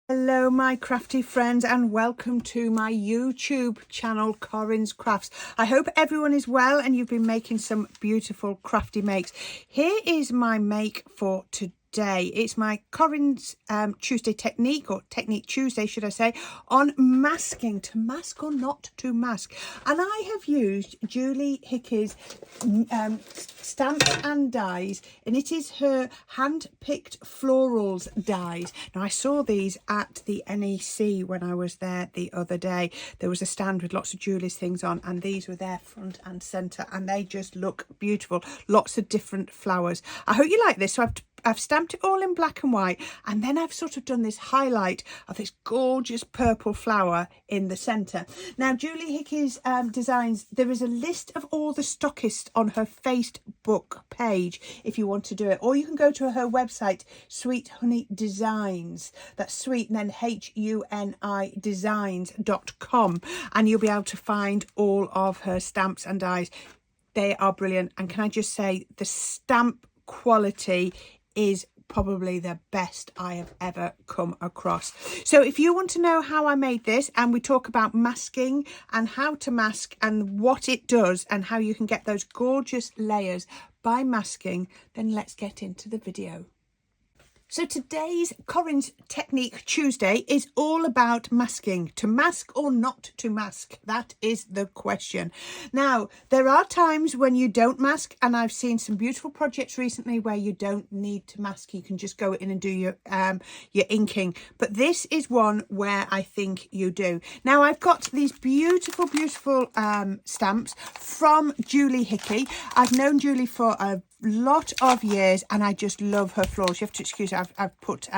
Hello my crafty friends and welcome to my YouTube channel Corrine's Crafts. I hope everyone is well and you've been making some beautiful crafty makes. Here is my make for today. It's my Corrine's Tuesday technique, or Technique Tuesday should I say, on masking, to mask or not to mask. And I have used Julie Hickey's stamps and dies, and it is her hand-picked Florals dies. Now I saw these at the NEC when I was there the other day. There was a stand with lots of Julie's things on, and these were there front and centre, and they just look beautiful. Lots of different flowers. I hope you like this. So I've stamped it all in black and white, and then I've sort of done this highlight of this gorgeous purple flower in the centre. Now, Julie Hickey's designs, there is a list of all the stockists on her Facebook page if you want to do it, or you can go to her website, Sweet Honey Designs. That's sweet and then HUNI designs.com, and you'll be able to find all of her stamps and dies. They are brilliant, and can I just say the stamp quality is probably the best I have ever come across. So if you want to know how I made this, and we talk about masking and how to mask and what it does and how you can get those gorgeous layers by masking, then let's get into the video. So today's Corrine's Technique Tuesday is all about masking. To mask or not to mask? That is the question. Now, there are times when you don't mask, and I've seen some beautiful projects recently where you don't need to mask. You can just go in and do your inking. But this is one where I think you do. Now, I've got these beautiful, beautiful stamps from Julie Hickey. I've known Julie for a lot of years, and I just love her florals. You have to excuse me, I've put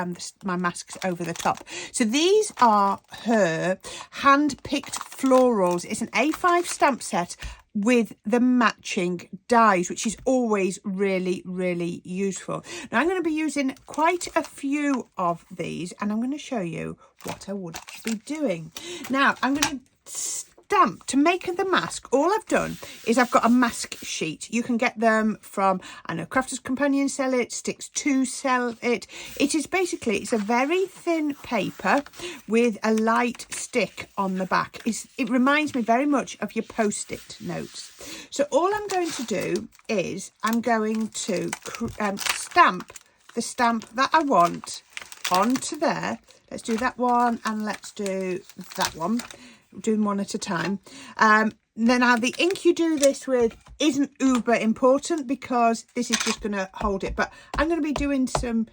my masks over the top. So these are her hand-picked florals. It's an A5 stamp set with the matching dies, which is always really, really useful. Now I'm going to be using quite a few of these, and I'm going to show you what I would be doing. Now I'm going to stamp to make the mask. All I've done is I've got a mask sheet. You can get them from, I know Crafter's Companion sell it, Sticks 2 sell it. It is basically, it's a very thin paper with a light stick on the back. It reminds me very much of your post-it notes. So all I'm going to do is I'm going to stamp the stamp that I want onto there. Let's do that one, and let's do that one. Doing one at a time. Then now the ink you do this with isn't uber important because this is just going to hold it, but I'm going to be doing some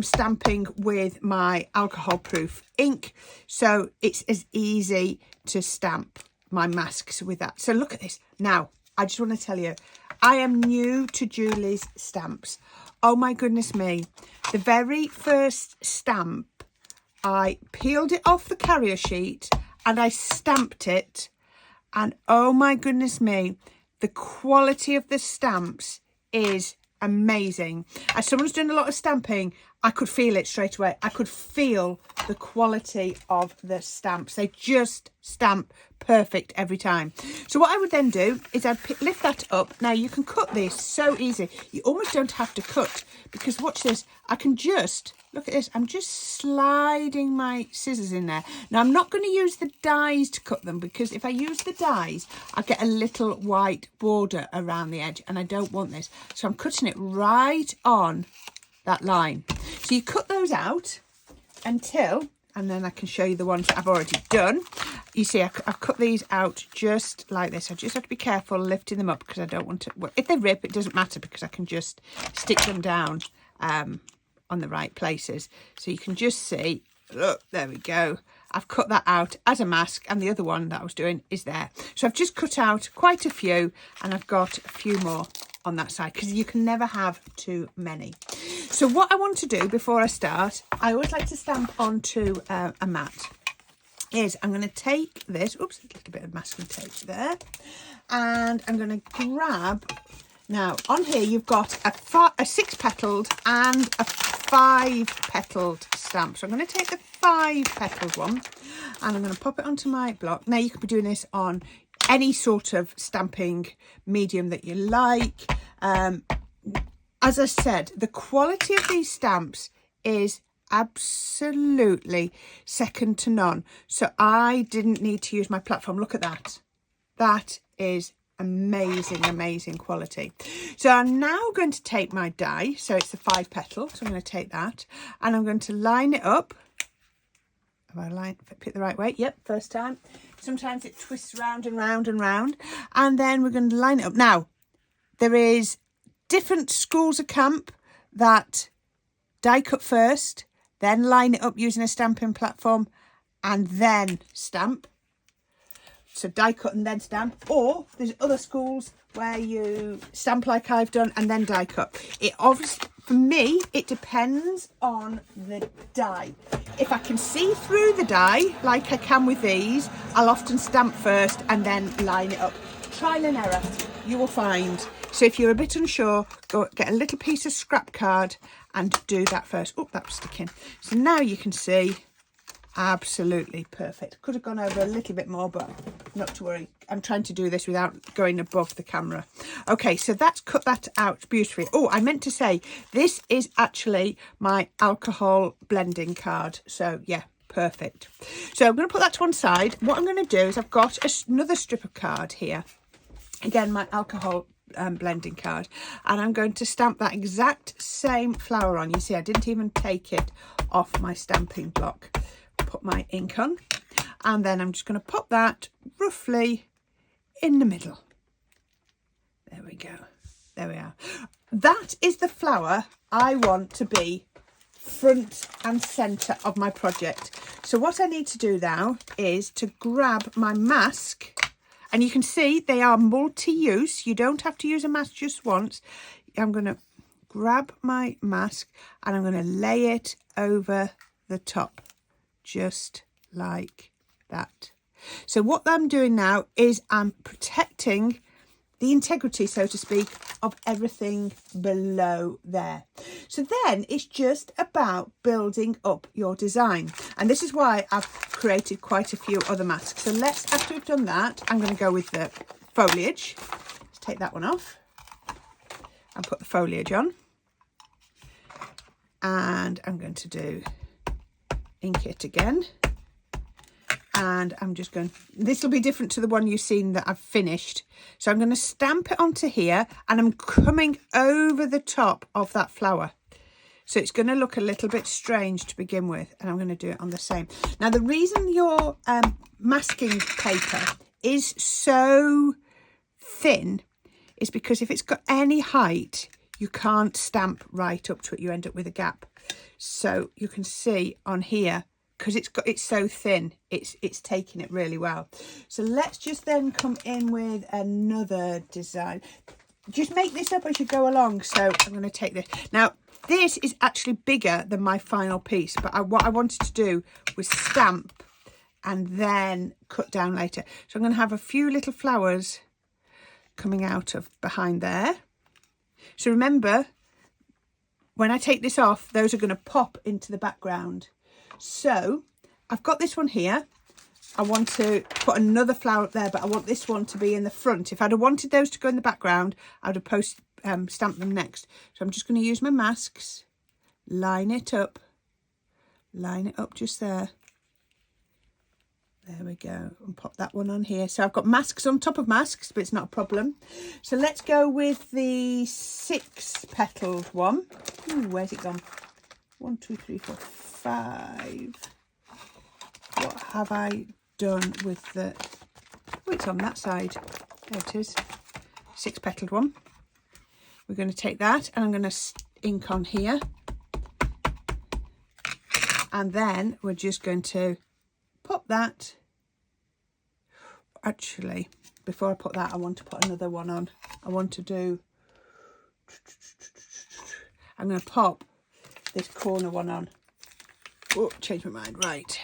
stamping with my alcohol proof ink, so it's as easy to stamp my masks with that. So look at this. Now I just want to tell you, I am new to Julie's stamps. Oh my goodness me, the very first stamp, I peeled it off the carrier sheet and I stamped it, and oh my goodness me, the quality of the stamps is amazing. As someone who's doing a lot of stamping, I could feel it straight away. I could feel the quality of the stamps. They just stamp perfect every time. So what I would then do is I'd lift that up. Now you can cut this so easy. You almost don't have to cut, because watch this. I can just, look at this. I'm just sliding my scissors in there. Now I'm not going to use the dies to cut them, because if I use the dies, I get a little white border around the edge, and I don't want this. So I'm cutting it right on that line. So you cut those out until, and then I can show you the ones that I've already done. You see, I've cut these out just like this. I just have to be careful lifting them up, because I don't want to, well, if they rip, it doesn't matter, because I can just stick them down on the right places. So you can just see, look, there we go. I've cut that out as a mask, and the other one that I was doing is there. So I've just cut out quite a few, and I've got a few more on that side, because you can never have too many. So what I want to do before I start, I always like to stamp onto a mat, is I'm going to take this, oops, a little bit of masking tape there, and I'm going to grab, now on here you've got a 6-petaled and a 5-petaled stamp. So I'm going to take the 5-petaled one, and I'm going to pop it onto my block. Now you could be doing this on any sort of stamping medium that you like. As I said, the quality of these stamps is absolutely second to none. So I didn't need to use my platform. Look at that. That is amazing, amazing quality. So I'm now going to take my die. So it's the 5 petal. So I'm going to take that and I'm going to line it up. Have I picked the right way? Yep, first time. Sometimes it twists round and round and round. And then we're going to line it up. Now, there is different schools of camp that die cut first, then line it up using a stamping platform and then stamp. So die cut and then stamp. Or there's other schools where you stamp like I've done and then die cut. It obviously, for me, it depends on the die. If I can see through the die, like I can with these, I'll often stamp first and then line it up. Trial and error, you will find. So if you're a bit unsure, go get a little piece of scrap card and do that first. Oh, that was sticking. So now you can see, absolutely perfect. Could have gone over a little bit more, but not to worry. I'm trying to do this without going above the camera. Okay, so that's cut that out beautifully. Oh, I meant to say, this is actually my alcohol blending card. So yeah, perfect. So I'm going to put that to one side. What I'm going to do is I've got another strip of card here. Again, my alcohol blending card, and I'm going to stamp that exact same flower on. You see, I didn't even take it off my stamping block. Put my ink on, and then I'm just going to pop that roughly in the middle. There we go. There we are. That is the flower I want to be front and centre of my project. So what I need to do now is to grab my mask. And you can see they are multi-use. You don't have to use a mask just once. I'm going to grab my mask and I'm going to lay it over the top, just like that. So what I'm doing now is I'm protecting the integrity, so to speak, of everything below there. So then it's just about building up your design. And this is why I've created quite a few other masks. So let's, after we've done that, I'm going to go with the foliage. Let's take that one off and put the foliage on. And I'm going to do ink it again. And I'm just going, this will be different to the one you've seen that I've finished. So I'm going to stamp it onto here and I'm coming over the top of that flower. So it's going to look a little bit strange to begin with. And I'm going to do it on the same. Now, the reason your masking paper is so thin is because if it's got any height, you can't stamp right up to it. You end up with a gap. So you can see on here, because it's so thin, it's taking it really well. So let's just then come in with another design. Just make this up as you go along. So I'm going to take this. Now, this is actually bigger than my final piece, but what I wanted to do was stamp and then cut down later. So I'm going to have a few little flowers coming out of behind there. So remember, when I take this off, those are going to pop into the background. So I've got this one here. I want to put another flower up there, but I want this one to be in the front. If I'd have wanted those to go in the background, I would have stamped them next. So I'm just going to use my masks, line it up just there. There we go, and pop that one on here. So I've got masks on top of masks, but it's not a problem. So let's go with the 6 petaled one. Ooh, where's it gone? 1, 2, 3, 4, 5. What have I done with the... Oh, it's on that side. There it is. 6 petaled one. We're going to take that and I'm going to ink on here. And then we're just going to pop that. Actually, before I put that, I want to put another one on. I want to do... I'm going to pop this corner one on. Oh, changed my mind. Right.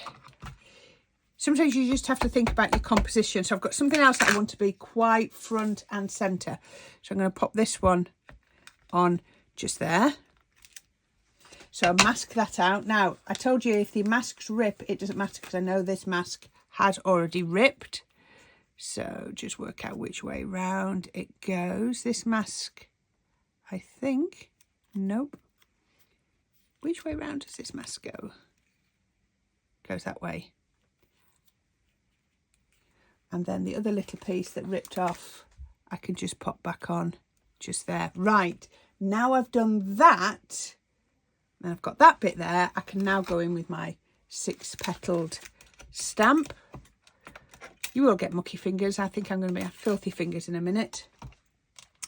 Sometimes you just have to think about your composition. So I've got something else that I want to be quite front and centre. So I'm going to pop this one on just there. So I'll mask that out. Now, I told you if the masks rip, it doesn't matter because I know this mask has already ripped. So just work out which way round it goes. This mask, I think, nope. which way round does this mask go? Goes that way. And then the other little piece that ripped off, I can just pop back on just there. Right, now I've done that, and I've got that bit there, I can now go in with my 6-petaled stamp. You will get mucky fingers. I think I'm going to have filthy fingers in a minute.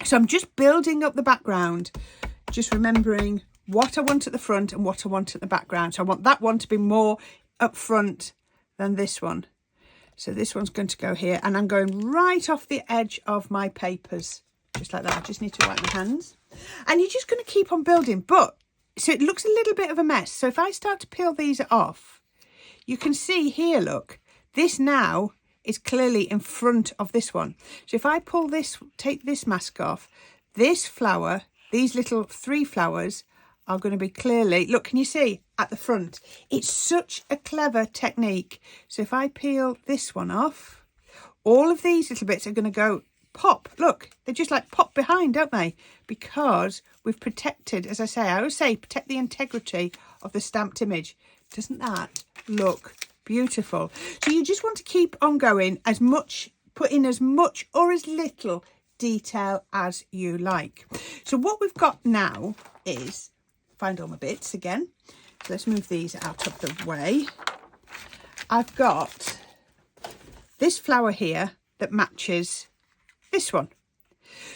So I'm just building up the background, just remembering what I want at the front and what I want at the background. So I want that one to be more up front than this one. So this one's going to go here, and I'm going right off the edge of my papers, just like that. I just need to wipe my hands. And you're just going to keep on building, but so it looks a little bit of a mess. So if I start to peel these off, you can see here, look, this now is clearly in front of this one. So if I pull this, take this mask off, this flower, these little 3 flowers are going to be clearly, look, can you see, at the front? It's such a clever technique. So if I peel this one off, all of these little bits are going to go pop. Look, they just like pop behind, don't they? Because we've protected, as I say, I always say, protect the integrity of the stamped image. Doesn't that look beautiful? So you just want to keep on going, as much, put in as much or as little detail as you like. So what we've got now is, find all my bits again. So let's move these out of the way. I've got this flower here that matches this one.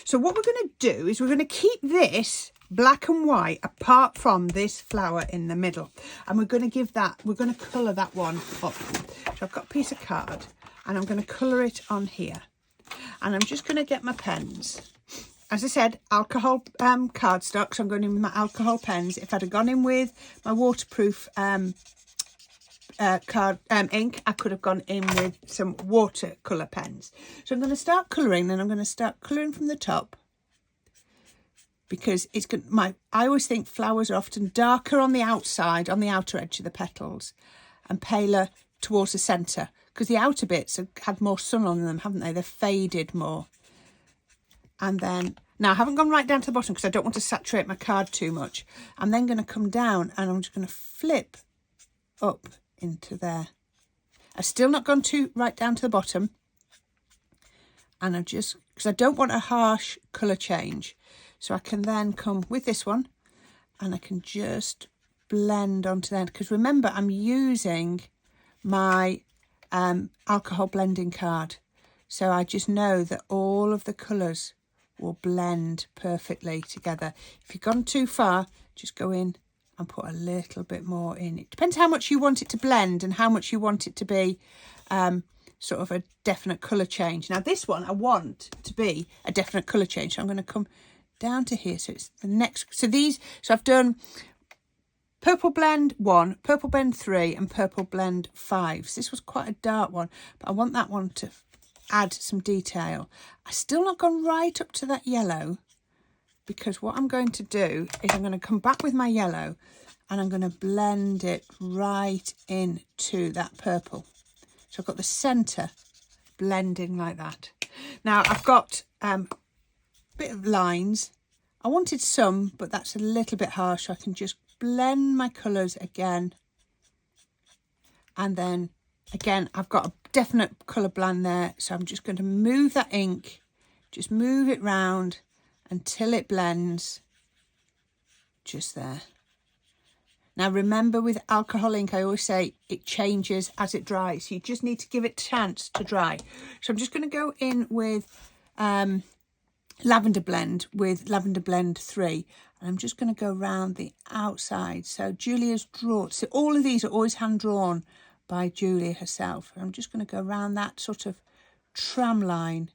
So what we're going to do is we're going to keep this black and white apart from this flower in the middle, and we're going to give that, we're going to colour that one up. So I've got a piece of card and I'm going to colour it on here, and I'm just going to get my pens. As I said, alcohol cardstock, so I'm going in with my alcohol pens. If I'd have gone in with my waterproof ink, I could have gone in with some watercolour pens. So I'm going to start colouring, and I'm going to start colouring from the top, because it's good. I always think flowers are often darker on the outside, on the outer edge of the petals, and paler towards the centre, because the outer bits have had more sun on them, haven't they? They've faded more. And then, now I haven't gone right down to the bottom because I don't want to saturate my card too much. I'm then going to come down and I'm just going to flip up into there. I've still not gone too right down to the bottom. And I'm just, because I don't want a harsh colour change. So I can then come with this one and I can just blend onto there. Because remember, I'm using my alcohol blending card. So I just know that all of the colours will blend perfectly together. If you've gone too far, just go in and put a little bit more in. It depends how much you want it to blend and how much you want it to be sort of a definite colour change. Now this one I want to be a definite colour change, so I'm going to come down to here. So it's the next, so I've done purple blend 1, purple blend 3 and purple blend 5. So this was quite a dark one, but I want that one to add some detail. I've still not gone right up to that yellow, because what I'm going to do is I'm going to come back with my yellow and I'm going to blend it right into that purple. So I've got the centre blending like that. Now I've got a bit of lines. I wanted some, but that's a little bit harsh. So I can just blend my colours again. And then again, I've got a definite colour blend there. So I'm just going to move that ink, just move it round until it blends just there. Now remember, with alcohol ink, I always say it changes as it dries. You just need to give it a chance to dry. So I'm just going to go in with lavender blend, with lavender blend 3. And I'm just going to go round the outside. So Julia's drawn, so all of these are always hand drawn by Julia herself. And I'm just going to go around that sort of tram line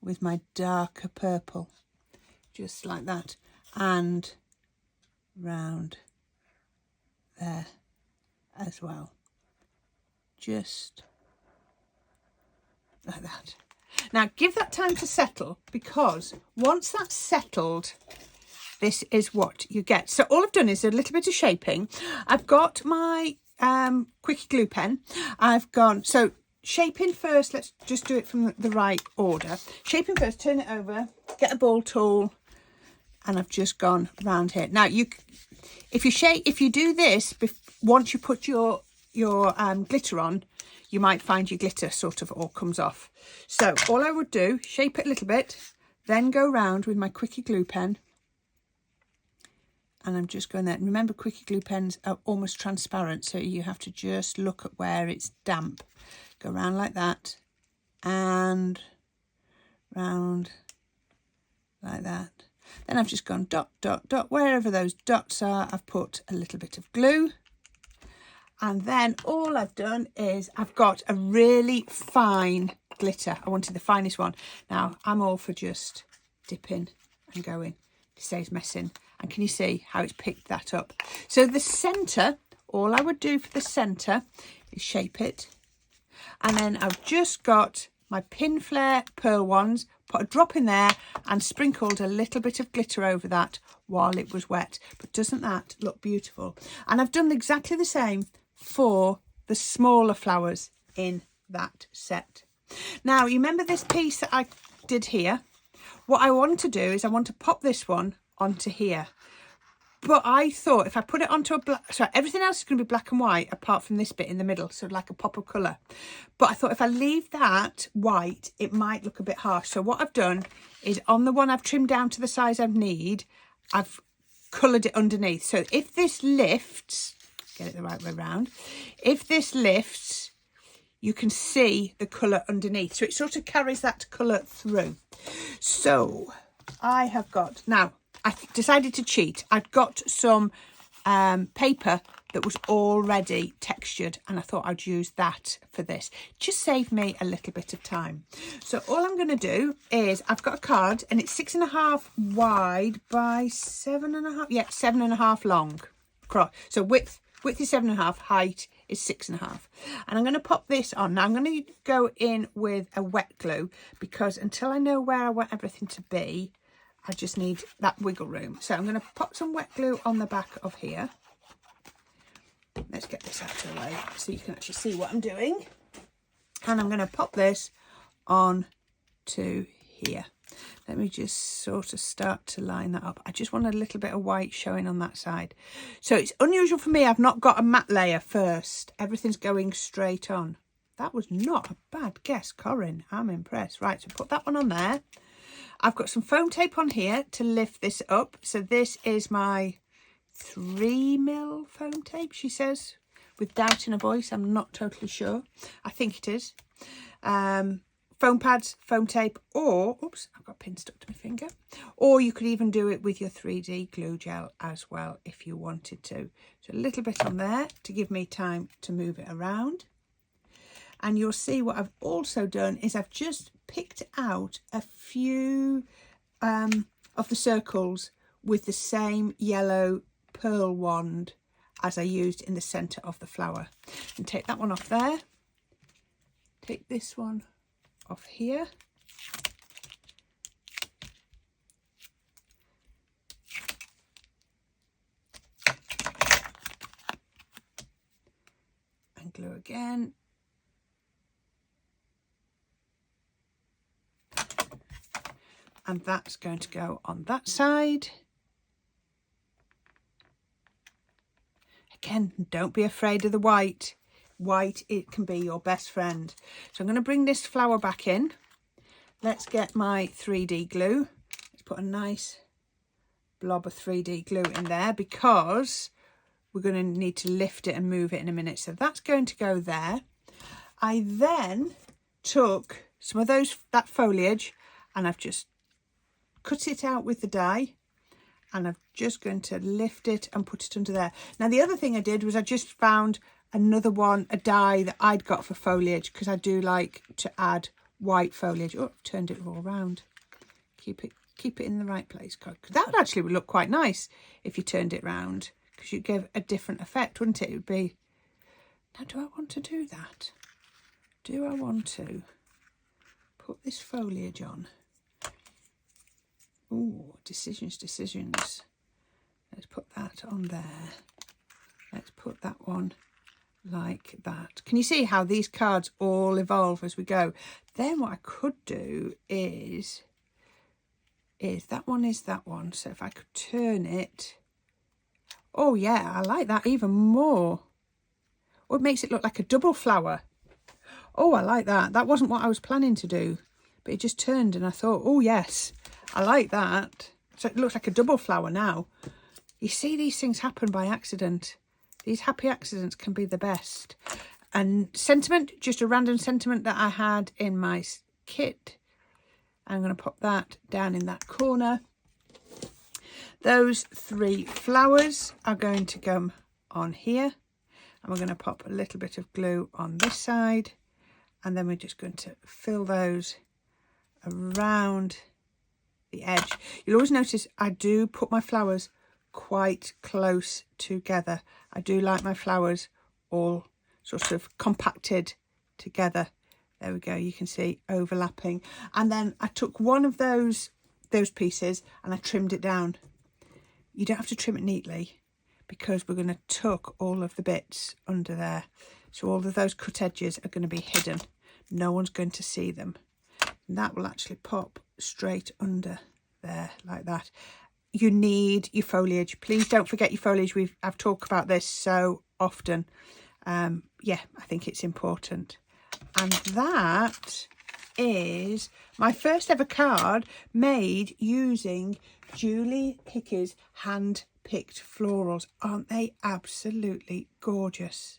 with my darker purple, just like that, and round there as well, just like that. Now give that time to settle, because once that's settled, this is what you get. So all I've done is a little bit of shaping. I've got my Quickie glue pen. I've gone, so shaping first, let's just do it from the right order. Shaping first, turn it over, get a ball tool, and I've just gone round here. Now if you do this once you put your glitter on, you might find your glitter sort of all comes off. So all I would do, shape it a little bit, then go round with my Quickie glue pen. And I'm just going there. And remember, Quickie glue pens are almost transparent, so you have to just look at where it's damp. Go around like that, and round like that. Then I've just gone dot, dot, dot. Wherever those dots are, I've put a little bit of glue. And then all I've done is I've got a really fine glitter. I wanted the finest one. Now, I'm all for just dipping and going. It stays messing. And can you see how it's picked that up? So the centre, all I would do for the centre is shape it. And then I've just got my pin flare pearl ones, put a drop in there and sprinkled a little bit of glitter over that while it was wet. But doesn't that look beautiful? And I've done exactly the same for the smaller flowers in that set. Now, you remember this piece that I did here? What I want to do is I want to pop this one onto here. But I thought if I put it onto a black, sorry, everything else is going to be black and white apart from this bit in the middle, so like a pop of colour. But I thought if I leave that white, it might look a bit harsh. So what I've done is on the one I've trimmed down to the size I need, I've coloured it underneath. So if this lifts, get it the right way around, if this lifts, you can see the colour underneath. So it sort of carries that colour through. So I have got, now I decided to cheat. I'd got some paper that was already textured and I thought I'd use that for this. Just save me a little bit of time. So all I'm going to do is I've got a card and it's 6.5 wide by 7.5, yeah, 7.5 long. So width is 7.5, height is 6.5. And I'm going to pop this on. Now I'm going to go in with a wet glue because until I know where I want everything to be, I just need that wiggle room. So I'm going to pop some wet glue on the back of here. Let's get this out of the way so you can actually see what I'm doing. And I'm going to pop this on to here. Let me just sort of start to line that up. I just want a little bit of white showing on that side. So it's unusual for me. I've not got a matte layer first. Everything's going straight on. That was not a bad guess, Corrine. I'm impressed. Right, so put that one on there. I've got some foam tape on here to lift this up. So this is my 3mm foam tape, she says, with doubt in her voice. I'm not totally sure. I think it is. Foam pads, foam tape, or, oops, I've got a pin stuck to my finger. Or you could even do it with your 3D glue gel as well if you wanted to. So a little bit on there to give me time to move it around. And you'll see what I've also done is I've just picked out a few of the circles with the same yellow pearl wand as I used in the centre of the flower. And take that one off there. Take this one off here. And glue again. And that's going to go on that side. Again, don't be afraid of the white. White, it can be your best friend. So I'm going to bring this flower back in. Let's get my 3D glue. Let's put a nice blob of 3D glue in there because we're going to need to lift it and move it in a minute. So that's going to go there. I then took some of that foliage and I've just cut it out with the die and I'm just going to lift it and put it under there. Now the other thing I did was I just found another one, a die that I'd got for foliage because I do like to add white foliage. Oh, I've turned it all around. Keep it in the right place. That would actually look quite nice if you turned it round because you'd give a different effect, wouldn't it? It would be, now do I want to do that? Do I want to put this foliage on? Oh, decisions. Let's put that on there. Let's put that one like that. Can you see how these cards all evolve as we go? Then what I could do is that one is that one. So if I could turn it, Oh yeah, I like that even more. Oh, it makes it look like a double flower. Oh, I like that. That wasn't what I was planning to do, but it just turned and I thought, oh yes, I like that. So it looks like a double flower now. You see, these things happen by accident. These happy accidents can be the best. And sentiment, just a random sentiment that I had in my kit. I'm going to pop that down in that corner. Those 3 flowers are going to come on here. And we're going to pop a little bit of glue on this side. And then we're just going to fill those around the edge. You'll always notice I do put my flowers quite close together. I do like my flowers all sort of compacted together. There we go, you can see overlapping. And then I took one of those pieces and I trimmed it down. You don't have to trim it neatly because we're going to tuck all of the bits under there. So all of those cut edges are going to be hidden. No one's going to see them. And that will actually pop straight under there like that. You need your foliage. Please don't forget your foliage. I've talked about this so often. Yeah, I think it's important. And that is my first ever card made using Julie Hickey's hand-picked florals. Aren't they absolutely gorgeous?